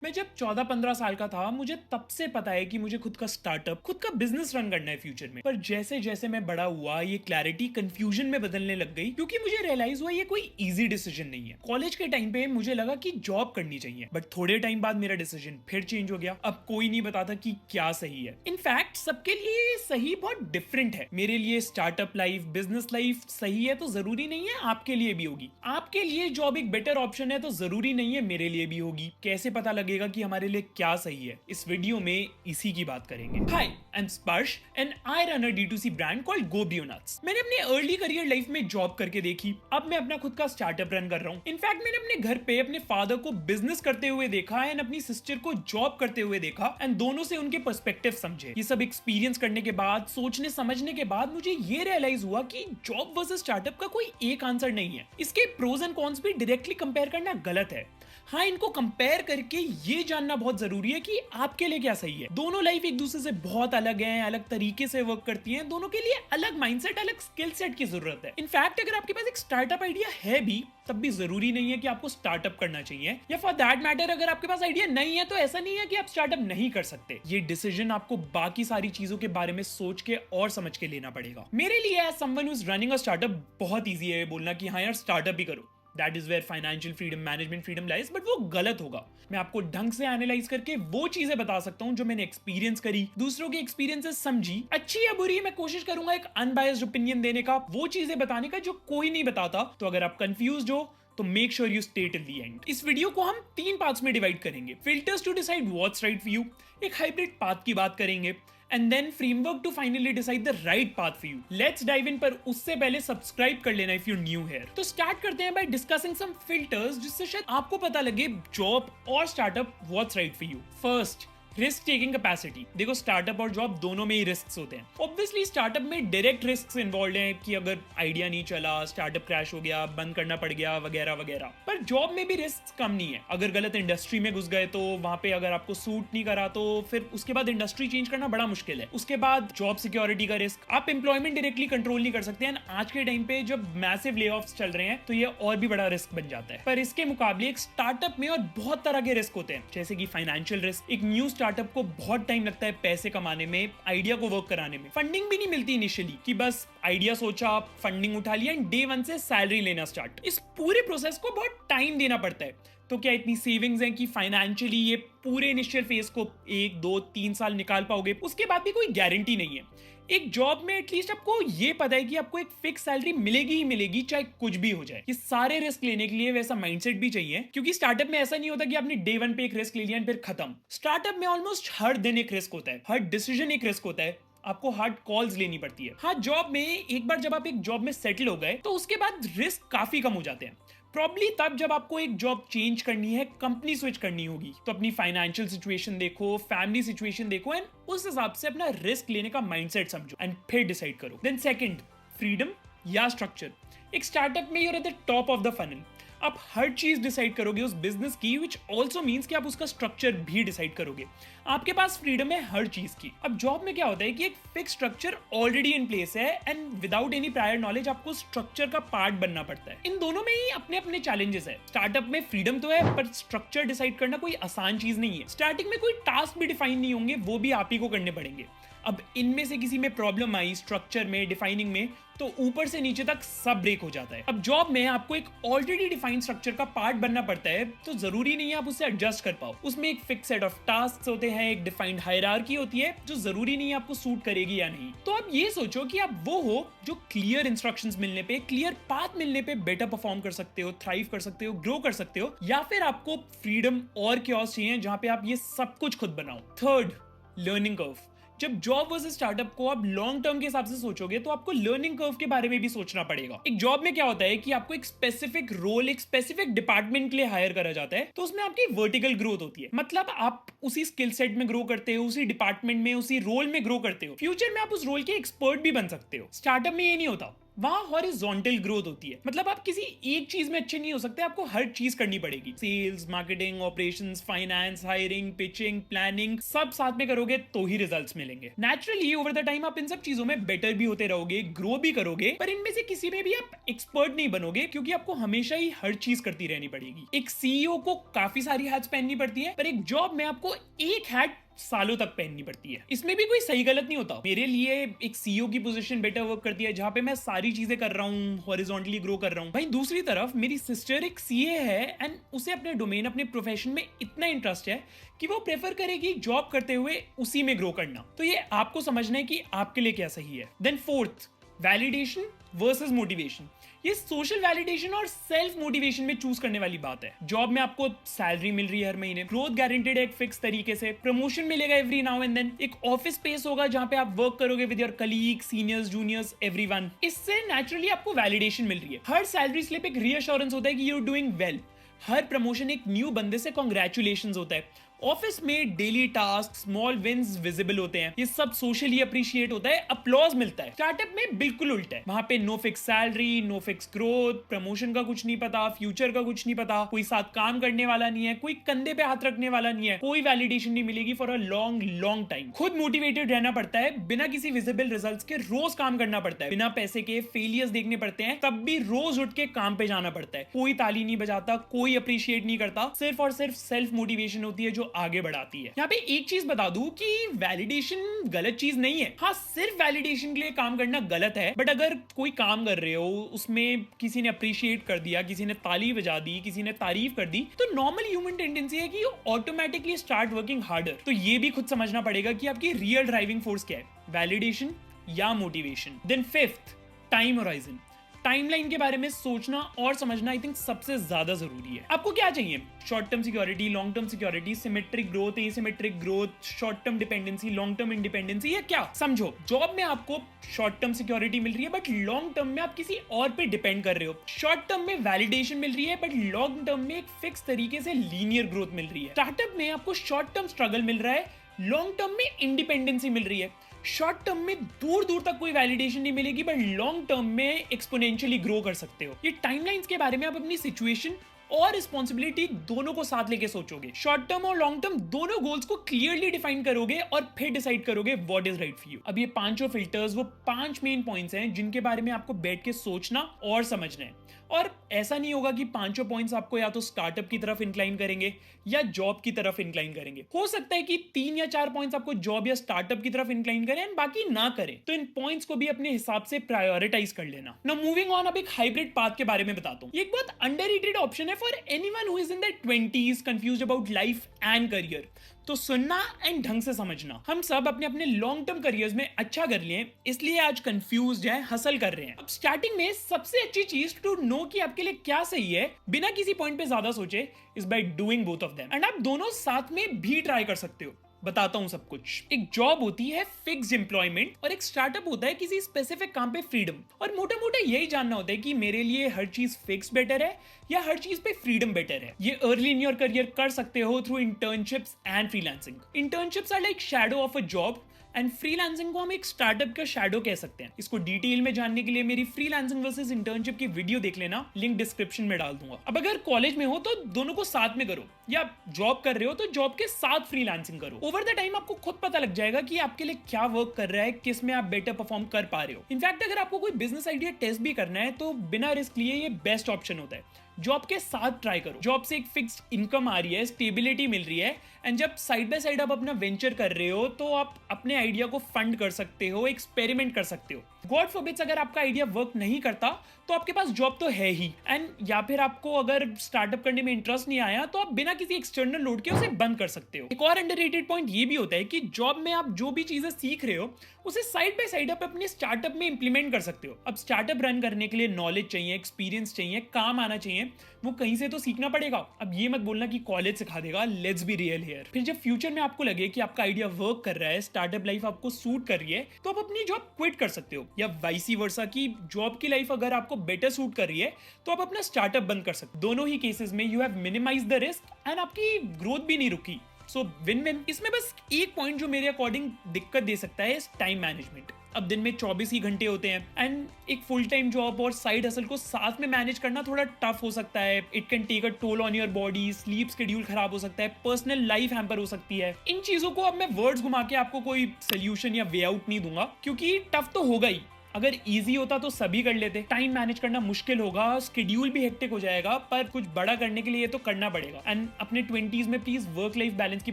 मैं जब 14-15 साल का था, मुझे तब से पता है कि मुझे खुद का स्टार्टअप, खुद का बिजनेस रन करना है फ्यूचर में। पर जैसे-जैसे मैं बड़ा हुआ, ये क्लैरिटी कंफ्यूजन में बदलने लग गई क्योंकि मुझे रियलाइज हुआ ये कोई इजी डिसीजन नहीं है। कॉलेज के टाइम पे मुझे लगा कि जॉब करनी चाहिए, बट थोड़े टाइम बाद मेरा डिसीजन फिर चेंज हो गया। अब कोई नहीं बताता कि क्या सही है। इनफैक्ट सबके लिए सही बहुत डिफरेंट है। मेरे लिए स्टार्टअप लाइफ, बिजनेस लाइफ सही है तो जरूरी नहीं है आपके लिए भी होगी। आपके लिए जॉब एक बेटर ऑप्शन है तो जरूरी नहीं है मेरे लिए भी होगी। कैसे पता लगेगा कि हमारे लिए क्या सही है? इस वीडियो में इसी की बात करेंगे। हाय, आई एम स्पर्श and I run a D2C brand called GoBioNuts। मैंने अपने अर्ली करियर लाइफ में जॉब करके देखी, अब मैं अपना खुद का स्टार्टअप रन कर रहा हूँ। इनफैक्ट मैंने अपने घर पे अपने फादर को बिजनेस करते हुए देखा एंड अपनी सिस्टर को जॉब करते हुए देखा एंड दोनों से उनके पर्सपेक्टिव समझे। ये सब एक्सपीरियंस करने के बाद, सोचने समझने के बाद मुझे ये रियलाइज हुआ कि जॉब वर्सेस स्टार्टअप का कोई एक आंसर नहीं है। इसके प्रोज एंड कॉन्स भी डायरेक्टली कंपेयर करना गलत है। हाँ, इनको कंपेयर करके ये जानना बहुत जरूरी है कि आपके लिए क्या सही है। दोनों लाइफ एक दूसरे से बहुत अलग हैं, अलग तरीके से वर्क करती हैं। दोनों के लिए अलग माइंडसेट, अलग स्किल सेट की जरूरत है। इनफैक्ट अगर आपके पास एक स्टार्टअप आइडिया है भी, तब भी जरूरी नहीं है कि आपको स्टार्टअप करना चाहिए, या फॉर दैट मैटर अगर आपके पास आइडिया नहीं है तो ऐसा नहीं है कि आप स्टार्टअप नहीं कर सकते। ये डिसीजन आपको बाकी सारी चीजों के बारे में सोच के और समझ के लेना पड़ेगा। मेरे लिए as someone who is running a startup बहुत ईजी है बोलना कि हाँ यार स्टार्टअप ही करो। That is where financial freedom, management freedom lies, but वो गलत होगा। मैं आपको ढंग से एनालाइज करके वो चीजें बता सकता हूँ जो मैंने एक्सपीरियंस करी, दूसरों के एक्सपीरियंसेस समझी, अच्छी या बुरी मैं कोशिश करूंगा एक अनबायस्ड ओपिनियन देने का, वो चीजें बताने का जो कोई नहीं बताता। तो अगर आप कंफ्यूज हो तो make sure you stay till the end. इस वीडियो को हम 3 पार्ट्स में डिवाइड करेंगे। Filters to decide what's right for you, एक हाइब्रिड पाथ की बात करेंगे, and then framework to finally decide the right path for you. Let's dive in, पर उससे पहले सब्सक्राइब कर लेना इफ यू न्यू हियर। तो स्टार्ट करते हैं बाय डिस्कसिंग सम फिल्टर्स जिससे शायद आपको पता लगे जॉब और startup what's right for you. First, risk taking capacity. देखो, स्टार्टअप और जॉब दोनों में ही रिस्क होते हैं। ऑब्वियसली स्टार्टअप में डायरेक्ट रिस्क इन्वॉल्व हैं कि अगर आइडिया नहीं चला, स्टार्टअप क्रैश हो गया, बंद करना पड़ गया, वगैरह वगैरह। पर जॉब में भी रिस्क कम नहीं है। अगर गलत इंडस्ट्री में घुस गए तो वहां पे अगर आपको सूट नहीं करा तो फिर उसके बाद इंडस्ट्री चेंज करना बड़ा मुश्किल है। उसके बाद जॉब सिक्योरिटी का रिस्क, आप एम्प्लॉयमेंट डायरेक्टली कंट्रोल नहीं कर सकते हैं। आज के टाइम पे जब मैसिव ले ऑफ्स चल रहे हैं तो ये और भी बड़ा रिस्क बन जाता है। पर इसके मुकाबले एक स्टार्टअप में और बहुत तरह के रिस्क होते हैं, जैसे कि फाइनेंशियल रिस्क। एक न्यू स्टार्टअप को बहुत टाइम लगता है पैसे कमाने में, आइडिया को वर्क कराने में। फंडिंग भी नहीं मिलती इनिशियली कि बस आइडिया सोचा, फंडिंग उठा लिया एंड डे 1 से सैलरी लेना स्टार्ट। इस पूरे प्रोसेस को बहुत टाइम देना पड़ता है। तो क्या इतनी सेविंग्स हैं कि फाइनेंशियली ये पूरे इनिशियल फेज को 1, 2, 3 साल निकाल पाओगे? उसके बाद भी कोई गारंटी नहीं है। एक जॉब में एटलीस्ट आपको ये पता है कि आपको एक फिक्स सैलरी मिलेगी ही मिलेगी, चाहे कुछ भी हो जाए। ये सारे रिस्क लेने के लिए वैसा माइंडसेट भी चाहिए, क्योंकि स्टार्टअप में ऐसा नहीं होता कि आपने डे 1 पे एक रिस्क ले लिया और फिर खत्म। स्टार्टअप में ऑलमोस्ट हर दिन एक रिस्क होता है, हर डिसीजन एक रिस्क होता है, आपको हार्ड कॉल्स लेनी पड़ती है। हाँ, जॉब में एक बार जब आप एक जॉब में सेटल हो गए तो उसके बाद रिस्क काफी कम हो जाते हैं। प्रॉब्ली तब जब आपको एक जॉब चेंज करनी है, कंपनी स्विच करनी होगी, तो अपनी फाइनेंशियल सिचुएशन देखो, फैमिली सिचुएशन देखो एंड उस हिसाब से अपना रिस्क लेने का माइंडसेट समझो एंड फिर डिसाइड करो। देन सेकंड, फ्रीडम या स्ट्रक्चर। एक स्टार्टअप में you're at the top of the funnel. आप हर चीज डिसाइड करोगे उस बिजनेस की, विच ऑल्सो मीन्स कि आप उसका स्ट्रक्चर भी डिसाइड करोगे। आपके पास फ्रीडम है हर चीज की। अब जॉब में क्या होता है कि एक fix structure already in place है and without any prior knowledge आपको स्ट्रक्चर का पार्ट बनना पड़ता है। इन दोनों में ही अपने अपने चैलेंजेस है। स्टार्टअप में फ्रीडम तो है, पर स्ट्रक्चर डिसाइड करना कोई आसान चीज नहीं है। स्टार्टिंग में कोई टास्क भी डिफाइन नहीं होंगे, वो भी आप ही को करने पड़ेंगे। अब इनमें से किसी में प्रॉब्लम आई स्ट्रक्चर में, डिफाइनिंग में, तो ऊपर से नीचे तक सब ब्रेक हो जाता है। अब जॉब में आपको एक ऑलरेडी डिफाइंड स्ट्रक्चर का पार्ट बनना पड़ता है, तो जरूरी नहीं है आप उससे एडजस्ट कर पाओ। उसमें एक फिक्स सेट ऑफ टास्क होते हैं, एक डिफाइंड हायरार्की होती है जो जरूरी नहीं है आपको सूट करेगी या नहीं। तो आप ये सोचो कि आप वो हो जो क्लियर इंस्ट्रक्शंस मिलने पे, क्लियर पाथ मिलने पे बेटर परफॉर्म कर सकते हो, थ्राइव कर सकते हो, ग्रो कर सकते हो, या फिर आपको फ्रीडम और क्योस चाहिए जहां पे आप ये सब कुछ खुद बनाओ। Third, learning curve. जब जॉब वर्सेस स्टार्टअप को आप लॉन्ग टर्म के हिसाब से सोचोगे तो आपको लर्निंग कर्व के बारे में भी सोचना पड़ेगा। एक जॉब में क्या होता है कि आपको एक स्पेसिफिक रोल, एक स्पेसिफिक डिपार्टमेंट के लिए हायर करा जाता है, तो उसमें आपकी वर्टिकल ग्रोथ होती है। मतलब आप उसी स्किल सेट में ग्रो करते हो, उसी डिपार्टमेंट में, उसी रोल में ग्रो करते हो। फ्यूचर में आप उस रोल के एक्सपर्ट भी बन सकते हो। स्टार्टअप में ये नहीं होता। वहां हॉरिजॉन्टल ग्रोथ होती है। मतलब आप किसी एक चीज में अच्छे नहीं हो सकते, आपको हर चीज करनी पड़ेगी। Sales, marketing, operations, finance, hiring, pitching, planning, सब साथ में करोगे तो ही रिजल्ट्स मिलेंगे। नेचुरली ओवर द टाइम आप इन सब चीजों में बेटर भी होते रहोगे, ग्रो भी करोगे, पर इनमें से किसी में भी आप एक्सपर्ट नहीं बनोगे, क्योंकि आपको हमेशा ही हर चीज करती रहनी पड़ेगी। एक सीईओ को काफी सारी हैट्स पहननी पड़ती है, पर एक जॉब में आपको एक हैट सालों तक पहननी पड़ती है। इसमें भी कोई सही गलत नहीं होता। मेरे लिए एक सीईओ की पोजीशन बेटर वर्क करती है, जहां पे मैं सारी चीजें कर रहा हूँ, हॉरिजॉन्टली ग्रो कर रहा हूँ। भाई दूसरी तरफ मेरी सिस्टर एक सीए है एंड उसे अपने डोमेन, अपने प्रोफेशन में इतना इंटरेस्ट है कि वो प्रेफर करेगी जॉब करते हुए उसी में ग्रो करना। तो ये आपको समझना है कि आपके लिए क्या सही है। Then fourth, validation versus motivation. ये सोशल वैलिडेशन और सेल्फ मोटिवेशन में चूज करने वाली बात है। जॉब में आपको सैलरी मिल रही है हर महीने, ग्रोथ गारंटेड है एक फिक्स तरीके से, प्रमोशन मिलेगा एवरी नाउ एंड देन, एक ऑफिस स्पेस होगा जहां पे आप वर्क करोगे with your colleague, seniors, juniors, everyone. इससे नेचुरली आपको वैलिडेशन मिल रही है। हर सैलरी स्लिप एक रीअश्योरेंस होता है कि यू आर डूइंग वेल। हर प्रमोशन एक न्यू बंदे से कांग्रेचुलेशंस होता है। ऑफिस में daily task, small wins visible होते हैं, ये सब सोशली अप्रिशिएट होता है, अप्लॉज मिलता है। स्टार्टअप में बिल्कुल उल्टा है। वहां पे no fix salary, no fix growth, promotion का कुछ नहीं पता, फ्यूचर का कुछ नहीं पता, कोई साथ काम करने वाला नहीं है, कोई कंधे पे हाथ रखने वाला नहीं है, कोई वैलिडेशन नहीं मिलेगी for a long long time. खुद मोटिवेटेड रहना पड़ता है, बिना किसी विजिबल रिजल्ट्स के रोज काम करना पड़ता है, बिना पैसे के फेलियर्स देखने पड़ते हैं, तब भी रोज उठ के काम पे जाना पड़ता है। कोई ताली नहीं बजाता, कोई अप्रिशिएट नहीं करता, सिर्फ और सिर्फ सेल्फ मोटिवेशन होती है जो आगे बढ़ाती है। यहाँ पे एक चीज बता दूं कि वैलिडेशन गलत चीज नहीं है। हाँ, सिर्फ वैलिडेशन के लिए काम करना गलत है, बट अगर कोई काम कर रहे हो, उसमें किसी ने अप्रिशिएट कर दिया, किसी ने ताली बजा दी, किसी ने तारीफ कर दी, तो नॉर्मल ह्यूमन टेंडेंसी है कि you automatically start working harder. तो ये भी खुद समझना पड़ेगा कि आपकी रियल ड्राइविंग फोर्स क्या है, वैलिडेशन या motivation. Then fifth, time horizon. Timeline के बारे में सोचना और समझना आई थिंक सबसे ज्यादा जरूरी है। आपको क्या चाहिए? Short term security, long term security, symmetric growth, asymmetric growth, short term dependency, long term independency, या क्या? समझो, जॉब में आपको शॉर्ट टर्म सिक्योरिटी मिल रही है, बट लॉन्ग टर्म में आप किसी और पे डिपेंड कर रहे हो। शॉर्ट टर्म में वैलिडेशन मिल रही है, बट लॉन्ग टर्म में एक फिक्स तरीके से लीनियर ग्रोथ मिल रही है। स्टार्टअप में आपको शॉर्ट टर्म स्ट्रगल मिल रहा है, लॉन्ग टर्म में इंडिपेंडेंसी मिल रही है। शॉर्ट टर्म में दूर दूर तक कोई वैलिडेशन नहीं मिलेगी, बट लॉन्ग टर्म में एक्सपोनेंशियली ग्रो कर सकते हो। ये टाइमलाइंस के बारे में आप अपनी सिचुएशन और रिस्पॉन्सिबिलिटी दोनों को साथ लेके सोचोगे। शॉर्ट टर्म और लॉन्ग टर्म दोनों गोल्स को क्लियरली डिफाइन करोगे और फिर डिसाइड करोगे what is right for you. अब ये पांचों फिल्टर्स, वो 5 मेन पॉइंट्स हैं जिनके बारे में आपको बैठ के सोचना और समझना है। और ऐसा नहीं होगा कि पांचों पॉइंट्स आपको या तो स्टार्टअप की तरफ इंक्लाइन करेंगे या जॉब की तरफ इंक्लाइन करेंगे। हो सकता है कि 3 या 4 पॉइंट्स आपको जॉब या स्टार्टअप की तरफ इंक्लाइन करें एंड बाकी ना करें। तो इन पॉइंट्स को भी अपने हिसाब से प्रायोरिटाइज कर लेना। नाउ मूविंग ऑन, अब एक हाइब्रिड पाथ के बारे में बताता हूं। ये एक बहुत अंडररेटेड ऑप्शन है for anyone who is in their 20s, confused about life and career. तो सुनना एंड ढंग से समझना। हम सब अपने अपने लॉन्ग टर्म करियर्स में अच्छा कर लिए, इसलिए आज कंफ्यूज्ड हैं, हसल कर रहे हैं। अब स्टार्टिंग में सबसे अच्छी चीज टू नो कि आपके लिए क्या सही है, बिना किसी पॉइंट पे ज्यादा सोचे, is by doing both of them. And आप दोनों साथ में भी ट्राई कर सकते हो। बताता हूं सब कुछ। एक जॉब होती है फिक्स्ड एम्प्लॉयमेंट और एक स्टार्टअप होता है किसी स्पेसिफिक काम पे फ्रीडम। और मोटा मोटा यही जानना होता है कि मेरे लिए हर चीज फिक्स बेटर है या हर चीज पे फ्रीडम बेटर है। ये अर्ली इन योर करियर कर सकते हो through internships and freelancing. Internships are like shadow of a job and freelancing को हम एक स्टार्टअप का शैडो कह सकते हैं। इसको डिटेल में जानने के लिए मेरी फ्रीलांसिंग वर्सेस इंटर्नशिप की वीडियो देख लेना, लिंक डिस्क्रिप्शन में डाल दूंगा। अब अगर कॉलेज में हो तो दोनों को साथ में करो, या जॉब कर रहे हो तो जॉब के साथ फ्रीलांसिंग करो। ओवर द टाइम आपको खुद पता लग जाएगा कि आपके लिए क्या वर्क कर रहा है, किस में आप बेटर परफॉर्म कर पा रहे हो। इनफैक्ट अगर आपको कोई बिजनेस आइडिया टेस्ट भी करना है तो बिना रिस्क लिए ये बेस्ट ऑप्शन होता है। जॉब के साथ ट्राई करो। जॉब से एक फिक्स्ड इनकम आ रही है, स्टेबिलिटी मिल रही है, एंड जब साइड बाय साइड आप अपना वेंचर कर रहे हो तो आप अपने आइडिया को फंड कर सकते हो, एक्सपेरिमेंट कर सकते हो। गॉड फॉरबिड्स अगर आपका आइडिया वर्क नहीं करता तो आपके पास जॉब तो है ही, एंड या फिर आपको अगर स्टार्टअप करने में इंटरेस्ट नहीं आया तो आप बिना किसी एक्सटर्नल लोड के उसे बंद कर सकते हो। एक और अंडररेटेड पॉइंट ये भी होता है कि जॉब में आप जो भी चीजें सीख रहे हो उसे साइड बाय साइड आप अपने स्टार्टअप में इंप्लीमेंट कर सकते हो। अब स्टार्टअप रन करने के लिए नॉलेज चाहिए, एक्सपीरियंस चाहिए, काम आना चाहिए, वो कहीं से तो सीखना पड़ेगा। अब ये मत बोलना कि कॉलेज सिखा देगा, लेट्स बी रियल हियर। फिर जब फ्यूचर में आपको लगे कि आपका आइडिया वर्क कर रहा है, स्टार्टअप लाइफ आपको सूट कर रही है, तो आप अपनी जॉब क्विट कर सकते हो, या वाइसी वर्सा की जॉब की लाइफ अगर आपको बेटर सूट कर रही है तो आप अपना स्टार्टअप बंद कर सकते हो। दोनों ही केसेस में you have minimise the risk and आपकी ग्रोथ भी नहीं रुकी। So win win. इसमें बस एक पॉइंट जो मेरे अकॉर्डिंग दिक्कत दे सकता है, टाइम मैनेजमेंट। अब दिन में 24 ही घंटे होते हैं एंड एक फुल टाइम जॉब और साइड हसल को साथ में मैनेज करना थोड़ा टफ हो सकता है। It can take a toll on your body, sleep schedule खराब हो सकता है, पर्सनल लाइफ हैम्पर हो सकती है। इन चीजों को अब मैं वर्ड्स घुमा के आपको कोई सोल्यूशन या वे आउट नहीं दूंगा, क्योंकि टफ तो होगा ही। अगर इजी होता तो सभी कर लेते। टाइम मैनेज करना मुश्किल होगा, शेड्यूल भी हेक्टिक हो जाएगा, पर कुछ बड़ा करने के लिए तो करना पड़ेगा। एंड अपने 20s में प्लीज वर्क लाइफ बैलेंस की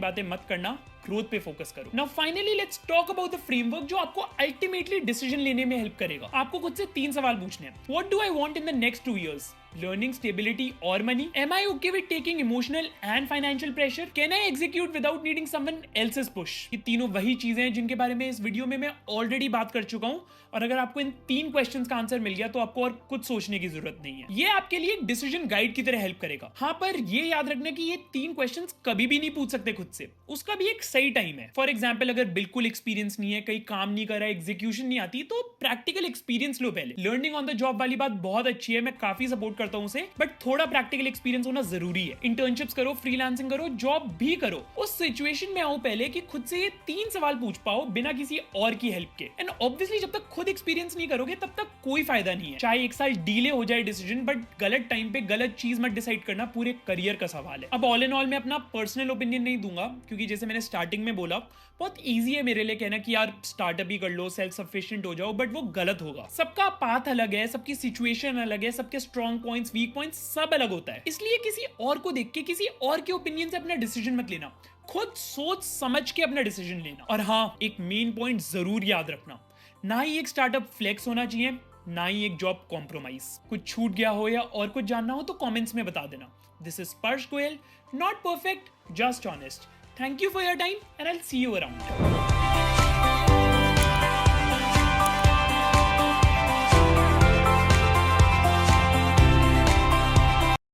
बातें मत करना, ग्रोथ पे फोकस करो। Now finally let's talk about the framework जो आपको अल्टीमेटली डिसीजन लेने में हेल्प करेगा। आपको खुद से 3 सवाल पूछने हैं। What do I want in the next 2 years? Learning, stability or money? Am I okay with taking emotional and financial pressure? Can I execute without needing someone else's push? ये तीनों वही चीजें हैं जिनके बारे में इस वीडियो में मैं ऑलरेडी बात कर चुका हूं, और अगर आपको इन 3 क्वेश्चंस का आंसर मिल गया तो आपको और कुछ सोचने की जरूरत नहीं है। ये आपके लिए एक डिसीजन गाइड की तरह हेल्प करेगा। हाँ, पर ये याद रखना कि ये 3 क्वेश्चंस कभी भी नहीं पूछ सकते खुद से, उसका भी एक सही टाइम है। फॉर एग्जाम्पल, अगर बिल्कुल एक्सपीरियंस नहीं है, कहीं काम नहीं कर रहा है, एग्जीक्यूशन नहीं आती, तो प्रैक्टिकल एक्सपीरियंस लो पहले। लर्निंग ऑन द जॉब वाली बात बहुत अच्छी है, मैं काफी सपोर्ट करता हूं उसे, बट थोड़ा प्रैक्टिकल एक्सपीरियंस होना जरूरी है। इंटर्नशिप्स करो, फ्रीलांसिंग करो, जॉब भी करो। उस सिचुएशन में आओ पहले कि खुद से ये 3 सवाल पूछ पाओ बिना किसी और की हेल्प के। एंड ऑब्वियसली जब तक खुद एक्सपीरियंस नहीं करोगे तब तक कोई फायदा नहीं है। चाहे 1 साल डिले हो जाए डिसीजन, बट गलत टाइम पे गलत चीज मत डिसाइड करना, पूरे करियर का सवाल है। अब ऑल इन ऑल मैं अपना पर्सनल ओपिनियन नहीं दूंगा, क्योंकि जैसे मैंने स्टार्टिंग में बोला, बहुत ईजी है मेरे लिए कहना कि यार स्टार्टअप ही कर लो, सेल्फ सफिशिएंट हो जाओ, बट वो गलत होगा। सबका पाथ अलग है, सबकी सिचुएशन अलग है, सबके स्ट्रॉन्ग पॉइंट्स, वीक पॉइंट्स सब अलग होता है। इसलिए किसी और को देख के, किसी और के ओपिनियन से अपना डिसीजन मत लेना, खुद सोच समझ के अपना डिसीजन लेना। और हाँ, एक मेन पॉइंट जरूर याद रखना, ना ही एक स्टार्टअप फ्लेक्स होना चाहिए, ना ही एक जॉब कॉम्प्रोमाइज। कुछ छूट गया हो या और कुछ जानना हो तो कमेंट्स में बता देना। दिस इज स्पर्श Goyal, not perfect, just honest. Thank you for your time and I will see you around.